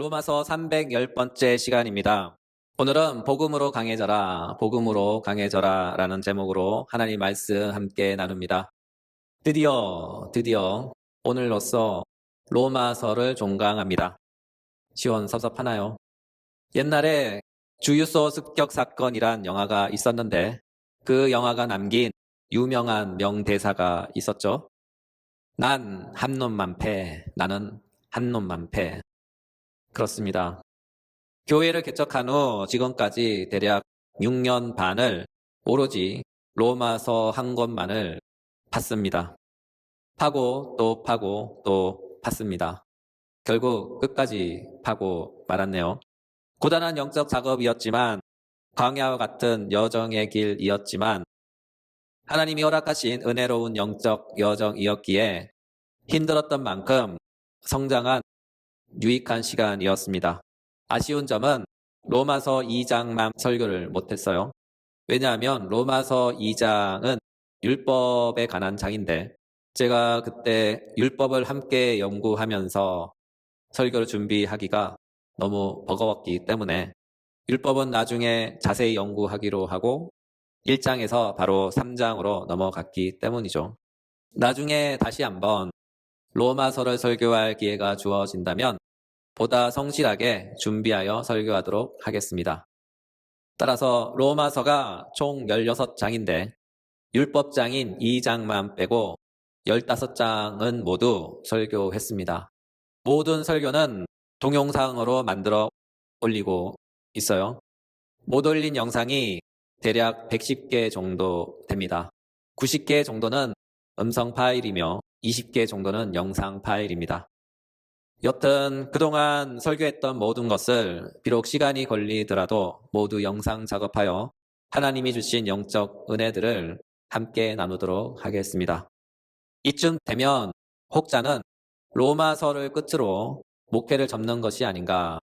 로마서 310번째 시간입니다. 오늘은 복음으로 강해져라 라는 제목으로 하나님 말씀 함께 나눕니다. 드디어 오늘로써 로마서를 종강합니다. 시원섭섭하나요? 옛날에 주유소 습격 사건이란 영화가 있었는데 그 영화가 남긴 유명한 명대사가 있었죠. 나는 한 놈만 패. 그렇습니다. 교회를 개척한 후 지금까지 대략 6년 반을 오로지 로마서 한 권만을 팠습니다. 파고 또 팠습니다. 결국 끝까지 파고 말았네요. 고단한 영적 작업이었지만 광야와 같은 여정의 길이었지만 하나님이 허락하신 은혜로운 영적 여정이었기에 힘들었던 만큼 성장한 유익한 시간이었습니다. 아쉬운 점은 로마서 2장만 설교를 못했어요. 왜냐하면 로마서 2장은 율법에 관한 장인데 제가 그때 율법을 함께 연구하면서 설교를 준비하기가 너무 버거웠기 때문에 율법은 나중에 자세히 연구하기로 하고 1장에서 바로 3장으로 넘어갔기 때문이죠. 나중에 다시 한번 로마서를 설교할 기회가 주어진다면 보다 성실하게 준비하여 설교하도록 하겠습니다. 따라서 로마서가 총 16장인데 율법장인 2장만 빼고 15장은 모두 설교했습니다. 모든 설교는 동영상으로 만들어 올리고 있어요. 못 올린 영상이 대략 110개 정도 됩니다. 90개 정도는 음성 파일이며 20개 정도는 영상 파일입니다. 여튼 그동안 설교했던 모든 것을 비록 시간이 걸리더라도 모두 영상 작업하여 하나님이 주신 영적 은혜들을 함께 나누도록 하겠습니다. 이쯤 되면 혹자는 로마서를 끝으로 목회를 접는 것이 아닌가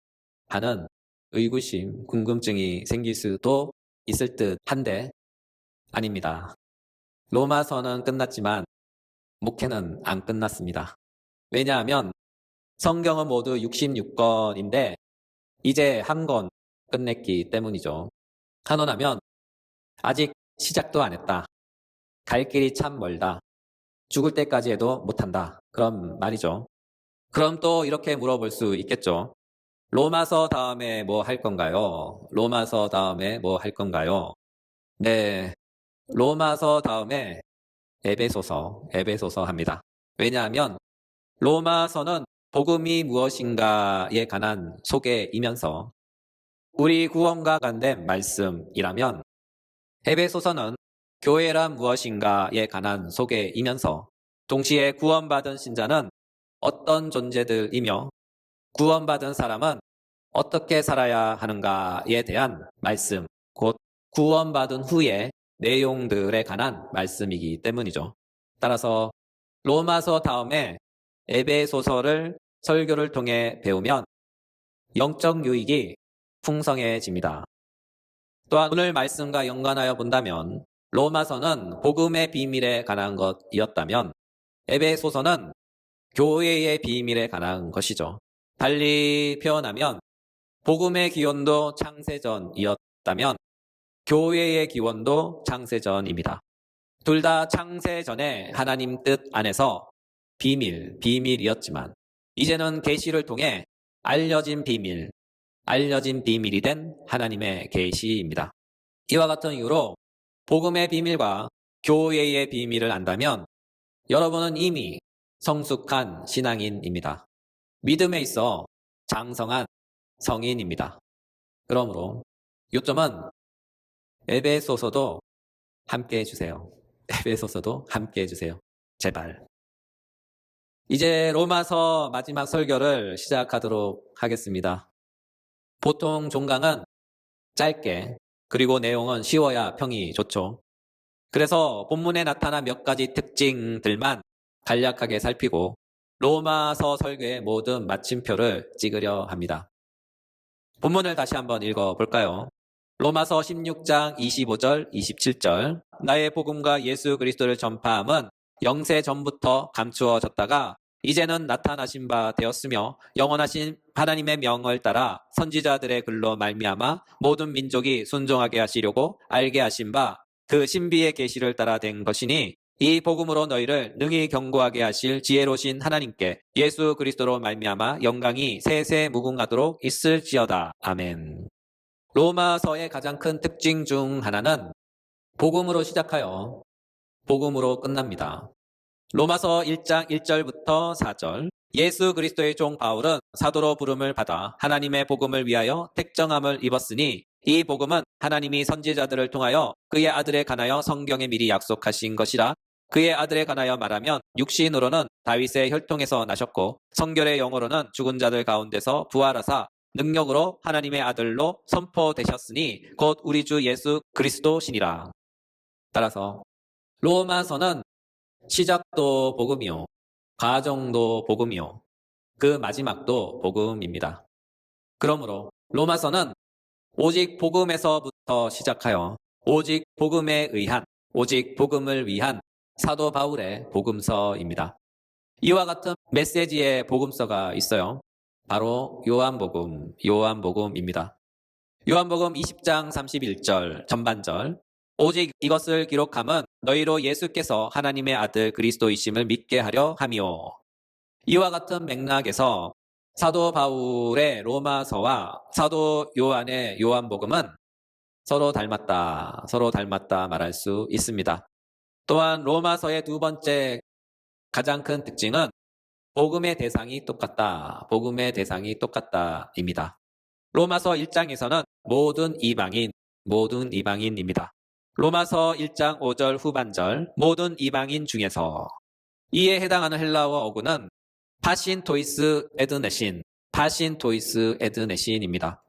하는 의구심, 궁금증이 생길 수도 있을 듯 한데 아닙니다. 로마서는 끝났지만 목회는 안 끝났습니다. 왜냐하면 성경은 모두 66권인데 이제 한 권 끝냈기 때문이죠. 한원하면 아직 시작도 안 했다. 갈 길이 참 멀다. 죽을 때까지 해도 못한다. 그런 말이죠. 그럼 또 이렇게 물어볼 수 있겠죠. 로마서 다음에 뭐 할 건가요? 로마서 다음에 뭐 할 건가요? 네, 로마서 다음에 에베소서 합니다. 왜냐하면 로마서는 복음이 무엇인가에 관한 소개이면서 우리 구원과 관된 말씀이라면 에베소서는 교회란 무엇인가에 관한 소개이면서 동시에 구원받은 신자는 어떤 존재들이며 구원받은 사람은 어떻게 살아야 하는가에 대한 말씀, 곧 구원받은 후의 내용들에 관한 말씀이기 때문이죠. 따라서 로마서 다음에 에베소서를 설교를 통해 배우면 영적 유익이 풍성해집니다. 또한 오늘 말씀과 연관하여 본다면 로마서는 복음의 비밀에 관한 것이었다면 에베소서는 교회의 비밀에 관한 것이죠. 달리 표현하면 복음의 기원도 창세전이었다면 교회의 기원도 창세전입니다. 둘 다 창세전에 하나님 뜻 안에서 비밀이었지만 이제는 계시를 통해 알려진 비밀이 된 하나님의 계시입니다. 이와 같은 이유로 복음의 비밀과 교회의 비밀을 안다면 여러분은 이미 성숙한 신앙인입니다. 믿음에 있어 장성한 성인입니다. 그러므로 요점은 에베소서도 함께 해주세요. 에베소서도 함께 해주세요. 제발. 이제 로마서 마지막 설교를 시작하도록 하겠습니다. 보통 종강은 짧게 그리고 내용은 쉬워야 평이 좋죠. 그래서 본문에 나타난 몇 가지 특징들만 간략하게 살피고 로마서 설교의 모든 마침표를 찍으려 합니다. 본문을 다시 한번 읽어볼까요? 로마서 16장 25절, 27절 나의 복음과 예수 그리스도를 전파함은 영세 전부터 감추어졌다가 이제는 나타나신 바 되었으며 영원하신 하나님의 명을 따라 선지자들의 글로 말미암아 모든 민족이 순종하게 하시려고 알게 하신 바 그 신비의 계시를 따라 된 것이니 이 복음으로 너희를 능히 경고하게 하실 지혜로우신 하나님께 예수 그리스도로 말미암아 영광이 세세 무궁하도록 있을지어다. 아멘. 로마서의 가장 큰 특징 중 하나는 복음으로 시작하여 복음으로 끝납니다. 로마서 1장 1절부터 4절. 예수 그리스도의 종 바울은 사도로 부름을 받아 하나님의 복음을 위하여 택정함을 입었으니 이 복음은 하나님이 선지자들을 통하여 그의 아들에 관하여 성경에 미리 약속하신 것이라. 그의 아들에 관하여 말하면 육신으로는 다윗의 혈통에서 나셨고 성결의 영으로는 죽은 자들 가운데서 부활하사 능력으로 하나님의 아들로 선포되셨으니 곧 우리 주 예수 그리스도시니라. 따라서 로마서는 시작도 복음이요, 가정도 복음이요, 그 마지막도 복음입니다. 그러므로 로마서는 오직 복음에서부터 시작하여 오직 복음에 의한, 오직 복음을 위한 사도 바울의 복음서입니다. 이와 같은 메시지의 복음서가 있어요. 바로 요한복음입니다. 요한복음 20장 31절 전반절. 오직 이것을 기록함은 너희로 예수께서 하나님의 아들 그리스도이심을 믿게 하려 함이요. 이와 같은 맥락에서 사도 바울의 로마서와 사도 요한의 요한복음은 서로 닮았다 말할 수 있습니다. 또한 로마서의 두 번째 가장 큰 특징은 복음의 대상이 똑같다입니다. 로마서 1장에서는 모든 이방인입니다. 로마서 1장 5절 후반절 모든 이방인 중에서 이에 해당하는 헬라어 어구는 파신토이스 에드네신입니다.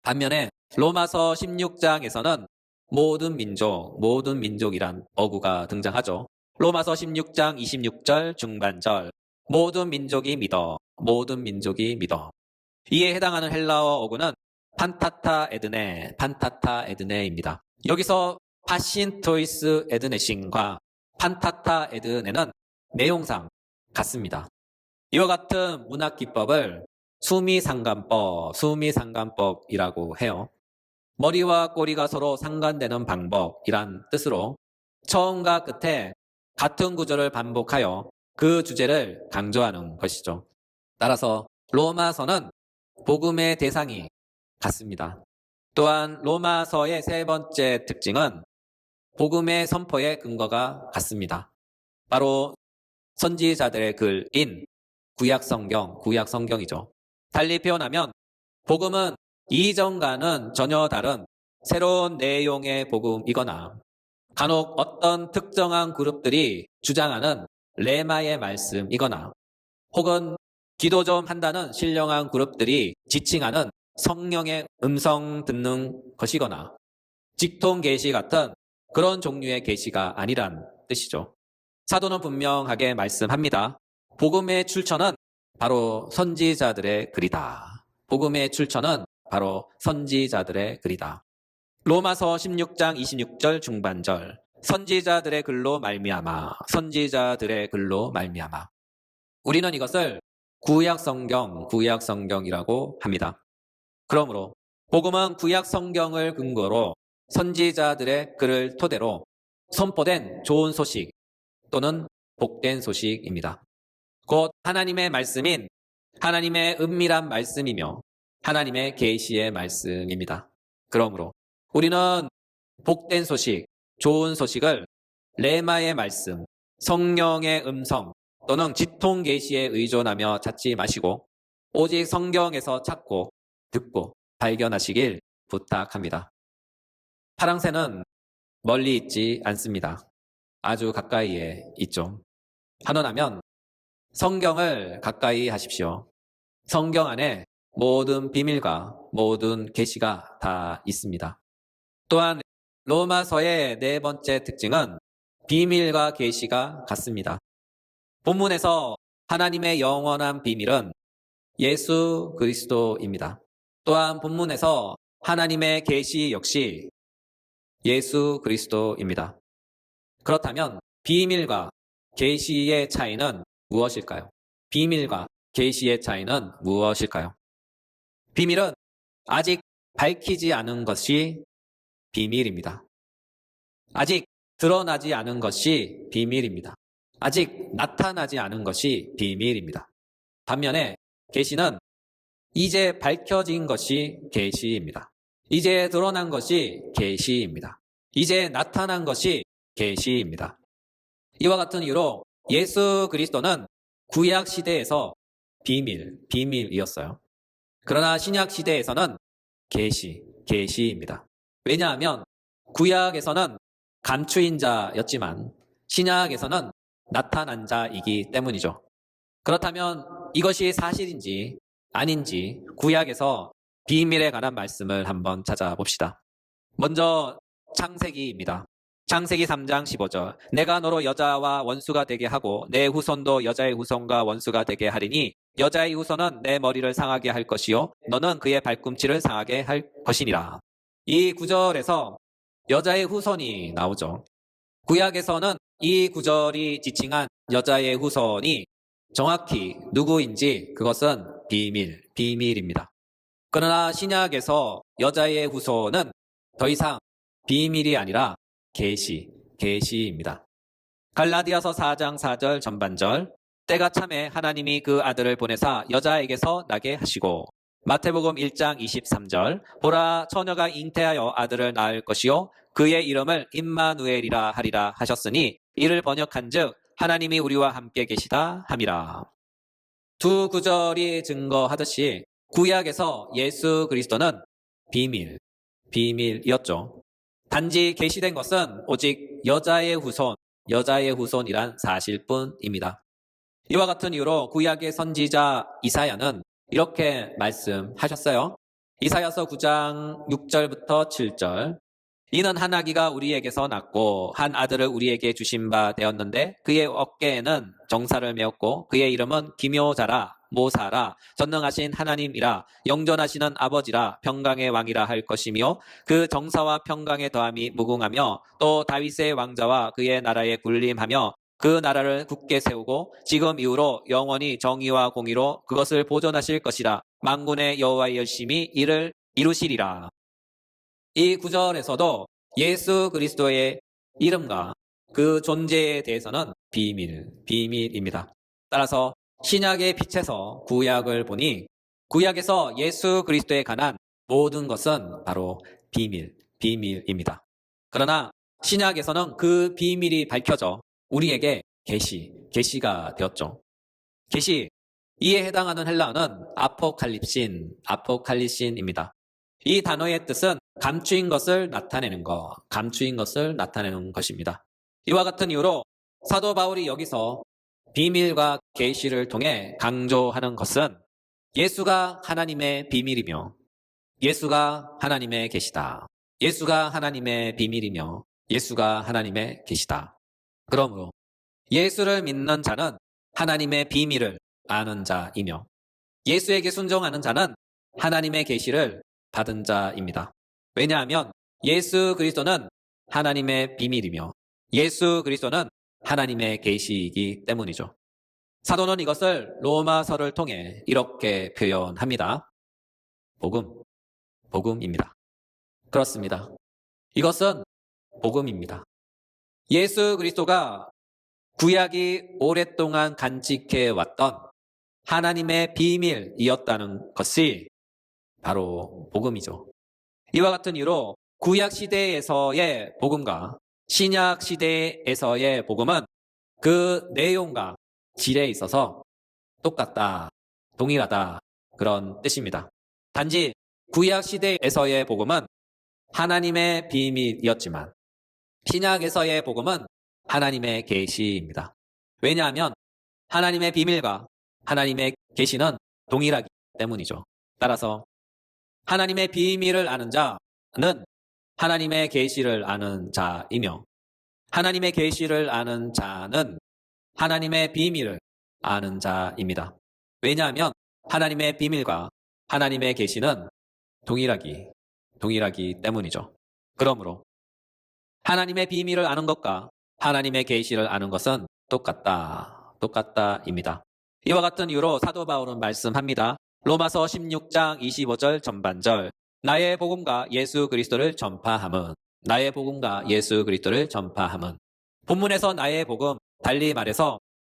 반면에 로마서 16장에서는 모든 민족이란 어구가 등장하죠. 로마서 16장 26절 중반절 모든 민족이 믿어. 이에 해당하는 헬라어 어구는 판타타 에드네입니다. 여기서 파신토이스 에드네신과 판타타 에드네는 내용상 같습니다. 이와 같은 문학 기법을 수미상관법이라고 해요. 머리와 꼬리가 서로 상관되는 방법이란 뜻으로 처음과 끝에 같은 구조를 반복하여 그 주제를 강조하는 것이죠. 따라서 로마서는 복음의 대상이 같습니다. 또한 로마서의 세 번째 특징은 복음의 선포의 근거가 같습니다. 바로 선지자들의 글인 구약성경이죠. 달리 표현하면 복음은 이전과는 전혀 다른 새로운 내용의 복음이거나 간혹 어떤 특정한 그룹들이 주장하는 레마의 말씀이거나 혹은 기도 좀 한다는 신령한 그룹들이 지칭하는 성령의 음성 듣는 것이거나 직통 계시 같은 그런 종류의 계시가 아니란 뜻이죠. 사도는 분명하게 말씀합니다. 복음의 출처는 바로 선지자들의 글이다. 로마서 16장 26절 중반절 선지자들의 글로 말미암아. 우리는 이것을 구약성경이라고 합니다. 그러므로 복음은 구약성경을 근거로 선지자들의 글을 토대로 선포된 좋은 소식 또는 복된 소식입니다. 곧 하나님의 말씀인 하나님의 은밀한 말씀이며 하나님의 계시의 말씀입니다. 그러므로 우리는 복된 소식, 좋은 소식을 레마의 말씀, 성령의 음성 또는 지통 계시에 의존하며 찾지 마시고 오직 성경에서 찾고 듣고 발견하시길 부탁합니다. 파랑새는 멀리 있지 않습니다. 아주 가까이에 있죠. 환원하면 성경을 가까이 하십시오. 성경 안에 모든 비밀과 모든 계시가 다 있습니다. 또한 로마서의 네 번째 특징은 비밀과 계시가 같습니다. 본문에서 하나님의 영원한 비밀은 예수 그리스도입니다. 또한 본문에서 하나님의 계시 역시 예수 그리스도입니다. 그렇다면 비밀과 계시의 차이는 무엇일까요? 비밀과 계시의 차이는 무엇일까요? 비밀은 아직 밝히지 않은 것이 비밀입니다. 아직 드러나지 않은 것이 비밀입니다. 아직 나타나지 않은 것이 비밀입니다. 반면에 계시는 이제 밝혀진 것이 계시입니다. 이제 드러난 것이 계시입니다. 이제 나타난 것이 계시입니다. 이와 같은 이유로 예수 그리스도는 구약 시대에서 비밀이었어요. 그러나 신약 시대에서는 계시입니다. 왜냐하면 구약에서는 감추인 자였지만 신약에서는 나타난 자이기 때문이죠. 그렇다면 이것이 사실인지 아닌지 구약에서 비밀에 관한 말씀을 한번 찾아봅시다. 먼저 창세기입니다. 창세기 3장 15절. 내가 너로 여자와 원수가 되게 하고 내 후손도 여자의 후손과 원수가 되게 하리니 여자의 후손은 내 머리를 상하게 할 것이요 너는 그의 발꿈치를 상하게 할 것이니라. 이 구절에서 여자의 후손이 나오죠. 구약에서는 이 구절이 지칭한 여자의 후손이 정확히 누구인지 그것은 비밀입니다. 그러나 신약에서 여자의 후손은 더 이상 비밀이 아니라 계시입니다. 갈라디아서 4장 4절 전반절. 때가 참에 하나님이 그 아들을 보내사 여자에게서 나게 하시고. 마태복음 1장 23절. 보라 처녀가 잉태하여 아들을 낳을 것이요 그의 이름을 임마누엘이라 하리라 하셨으니 이를 번역한즉 하나님이 우리와 함께 계시다 함이라. 두 구절이 증거하듯이 구약에서 예수 그리스도는 비밀이었죠. 단지 계시된 것은 오직 여자의 후손이란 사실뿐입니다. 이와 같은 이유로 구약의 선지자 이사야는 이렇게 말씀하셨어요. 이사야서 9장 6절부터 7절. 이는 한 아기가 우리에게서 낳고 한 아들을 우리에게 주신 바 되었는데 그의 어깨에는 정사를 메었고 그의 이름은 기묘자라 모사라 전능하신 하나님이라 영존하시는 아버지라 평강의 왕이라 할 것이며 그 정사와 평강의 더함이 무궁하며 또 다윗의 왕자와 그의 나라에 군림하며 그 나라를 굳게 세우고 지금 이후로 영원히 정의와 공의로 그것을 보존하실 것이라 만군의 여호와의 열심히 이를 이루시리라. 이 구절에서도 예수 그리스도의 이름과 그 존재에 대해서는 비밀입니다. 따라서 신약의 빛에서 구약을 보니 구약에서 예수 그리스도에 관한 모든 것은 바로 비밀입니다. 그러나 신약에서는 그 비밀이 밝혀져 우리에게 계시가 되었죠. 계시, 이에 해당하는 헬라어는 아포칼립신입니다. 이 단어의 뜻은 감추인 것을 나타내는 것입니다. 이와 같은 이유로 사도 바울이 여기서 비밀과 계시를 통해 강조하는 것은 예수가 하나님의 비밀이며 예수가 하나님의 계시다. 예수가 하나님의 비밀이며 예수가 하나님의 계시다. 그러므로 예수를 믿는 자는 하나님의 비밀을 아는 자이며 예수에게 순종하는 자는 하나님의 계시를 받은 자입니다. 왜냐하면 예수 그리스도는 하나님의 비밀이며 예수 그리스도는 하나님의 계시이기 때문이죠. 사도는 이것을 로마서를 통해 이렇게 표현합니다. 복음입니다. 그렇습니다. 이것은 복음입니다. 예수 그리스도가 구약이 오랫동안 간직해 왔던 하나님의 비밀이었다는 것이 바로 복음이죠. 이와 같은 이유로 구약 시대에서의 복음과 신약 시대에서의 복음은 그 내용과 질에 있어서 똑같다, 동일하다 그런 뜻입니다. 단지 구약 시대에서의 복음은 하나님의 비밀이었지만 신약에서의 복음은 하나님의 계시입니다. 왜냐하면 하나님의 비밀과 하나님의 계시는 동일하기 때문이죠. 따라서 하나님의 비밀을 아는 자는 하나님의 계시를 아는 자이며 하나님의 계시를 아는 자는 하나님의 비밀을 아는 자입니다. 왜냐하면 하나님의 비밀과 하나님의 계시는 동일하기 때문이죠. 그러므로 하나님의 비밀을 아는 것과 하나님의 계시를 아는 것은 똑같다입니다. 이와 같은 이유로 사도 바울은 말씀합니다. 로마서 16장 25절 전반절. 나의 복음과 예수 그리스도를 전파함은. 나의 복음과 예수 그리스도를 전파함은. 본문에서 나의 복음, 달리 말해서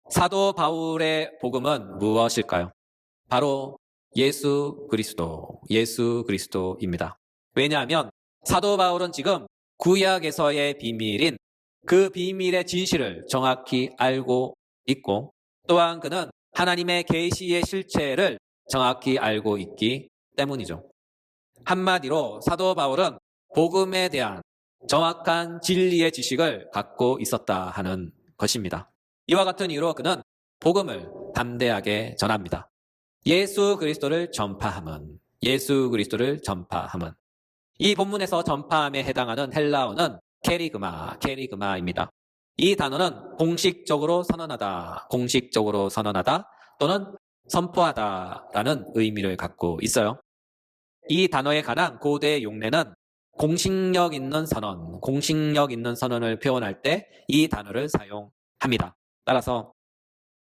사도 바울의 복음은 무엇일까요? 바로 예수 그리스도입니다. 왜냐하면 사도 바울은 지금 구약에서의 비밀인 그 비밀의 진실을 정확히 알고 있고, 또한 그는 하나님의 계시의 실체를 정확히 알고 있기 때문이죠. 한마디로 사도 바울은 복음에 대한 정확한 진리의 지식을 갖고 있었다 하는 것입니다. 이와 같은 이유로 그는 복음을 담대하게 전합니다. 예수 그리스도를 전파함은. 이 본문에서 전파함에 해당하는 헬라어는 케리그마입니다. 이 단어는 공식적으로 선언하다 또는 선포하다라는 의미를 갖고 있어요. 이 단어에 관한 고대 용례는 공식력 있는 선언을 표현할 때 이 단어를 사용합니다. 따라서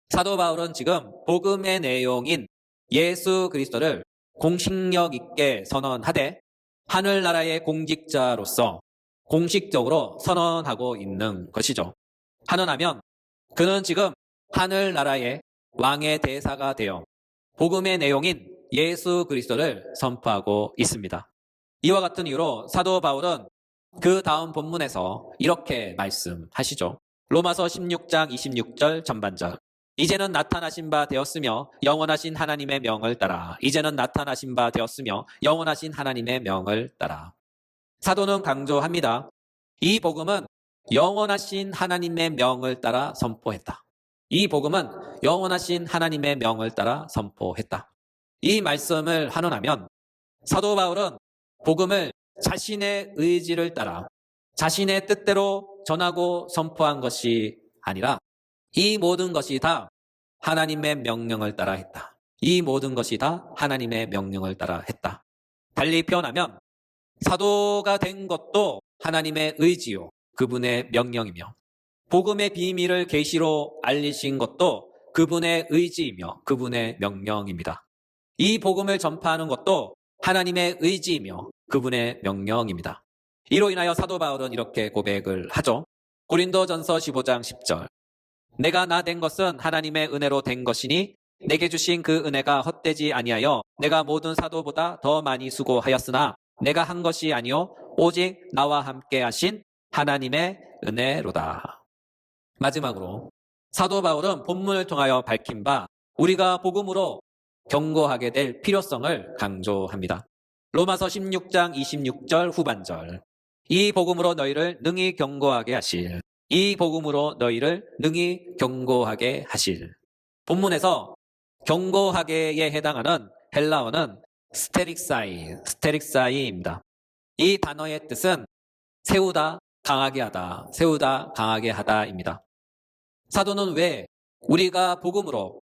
사도 바울은 지금 복음의 내용인 예수 그리스도를 공식력 있게 선언하되 하늘나라의 공직자로서 공식적으로 선언하고 있는 것이죠. 한언하면 그는 지금 하늘나라의 왕의 대사가 되어 복음의 내용인 예수 그리스도를 선포하고 있습니다. 이와 같은 이유로 사도 바울은 그 다음 본문에서 이렇게 말씀하시죠. 로마서 16장 26절 전반절. 이제는 나타나신 바 되었으며 영원하신 하나님의 명을 따라. 사도는 강조합니다. 이 복음은 영원하신 하나님의 명을 따라 선포했다. 이 말씀을 한원하면 사도 바울은 복음을 자신의 의지를 따라 자신의 뜻대로 전하고 선포한 것이 아니라 이 모든 것이 다 하나님의 명령을 따라 했다. 달리 표현하면 사도가 된 것도 하나님의 의지요, 그분의 명령이며, 복음의 비밀을 계시로 알리신 것도 그분의 의지이며 그분의 명령입니다. 이 복음을 전파하는 것도 하나님의 의지이며 그분의 명령입니다. 이로 인하여 사도 바울은 이렇게 고백을 하죠. 고린도전서 15장 10절. 내가 나 된 것은 하나님의 은혜로 된 것이니 내게 주신 그 은혜가 헛되지 아니하여 내가 모든 사도보다 더 많이 수고하였으나 내가 한 것이 아니요 오직 나와 함께 하신 하나님의 은혜로다. 마지막으로 사도 바울은 본문을 통하여 밝힌 바 우리가 복음으로 경고하게 될 필요성을 강조합니다. 로마서 16장 26절 후반절. 이 복음으로 너희를 능히 경고하게 하실. 본문에서 경고하게에 해당하는 헬라어는 스테릭사이입니다. 이 단어의 뜻은 세우다, 강하게 하다입니다. 사도는 왜 우리가 복음으로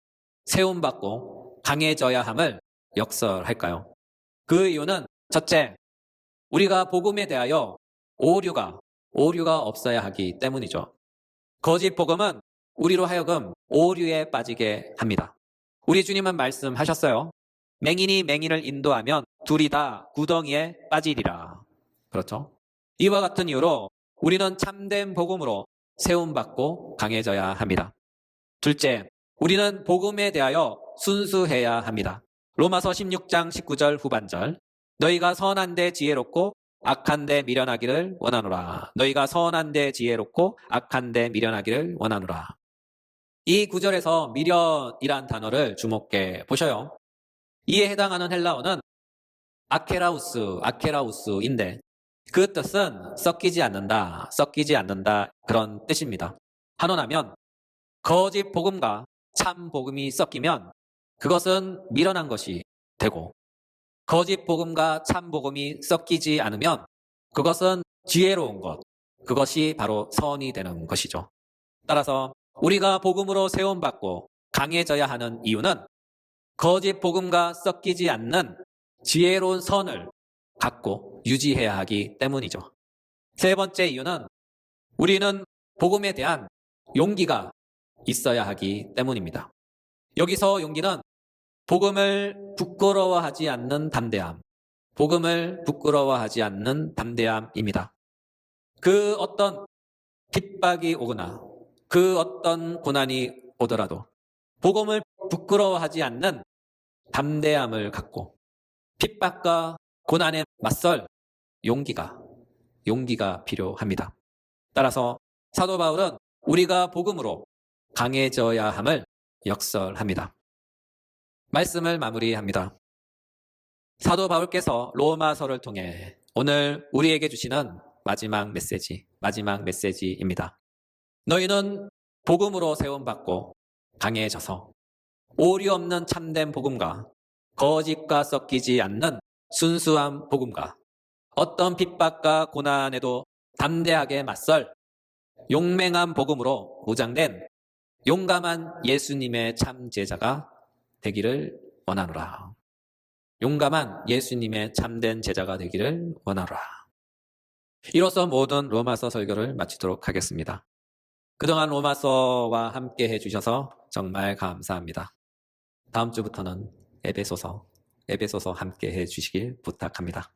세움받고 강해져야 함을 역설할까요? 그 이유는 첫째, 우리가 복음에 대하여 오류가 없어야 하기 때문이죠. 거짓 복음은 우리로 하여금 오류에 빠지게 합니다. 우리 주님은 말씀하셨어요. 맹인이 맹인을 인도하면 둘이 다 구덩이에 빠지리라. 그렇죠? 이와 같은 이유로 우리는 참된 복음으로 세움받고 강해져야 합니다. 둘째, 우리는 복음에 대하여 순수해야 합니다. 로마서 16장 19절 후반절. 너희가 선한데 지혜롭고 악한데 미련하기를 원하노라. 이 구절에서 미련이란 단어를 주목해 보셔요. 이에 해당하는 헬라어는 아케라우스인데 그 뜻은 섞이지 않는다 그런 뜻입니다. 한원하면 거짓 복음과 참 복음이 섞이면 그것은 미련한 것이 되고, 거짓 복음과 참 복음이 섞이지 않으면 그것은 지혜로운 것, 그것이 바로 선이 되는 것이죠. 따라서 우리가 복음으로 세움받고 강해져야 하는 이유는 거짓 복음과 섞이지 않는 지혜로운 선을 갖고 유지해야 하기 때문이죠. 세 번째 이유는 우리는 복음에 대한 용기가 있어야 하기 때문입니다. 여기서 용기는 복음을 부끄러워하지 않는 담대함, 복음을 부끄러워하지 않는 담대함입니다. 그 어떤 핍박이 오거나 그 어떤 고난이 오더라도 복음을 부끄러워하지 않는 담대함을 갖고 핍박과 고난에 맞설 용기가 필요합니다. 따라서 사도 바울은 우리가 복음으로 강해져야 함을 역설합니다. 말씀을 마무리합니다. 사도 바울께서 로마서를 통해 오늘 우리에게 주시는 마지막 메시지입니다. 너희는 복음으로 세움받고 강해져서 오류 없는 참된 복음과 거짓과 섞이지 않는 순수한 복음과 어떤 핍박과 고난에도 담대하게 맞설 용맹한 복음으로 무장된 용감한 예수님의 참 제자가 되기를 원하노라. 용감한 예수님의 참된 제자가 되기를 원하노라. 이로써 모든 로마서 설교를 마치도록 하겠습니다. 그동안 로마서와 함께 해주셔서 정말 감사합니다. 다음 주부터는 에베소서 함께 해주시길 부탁합니다.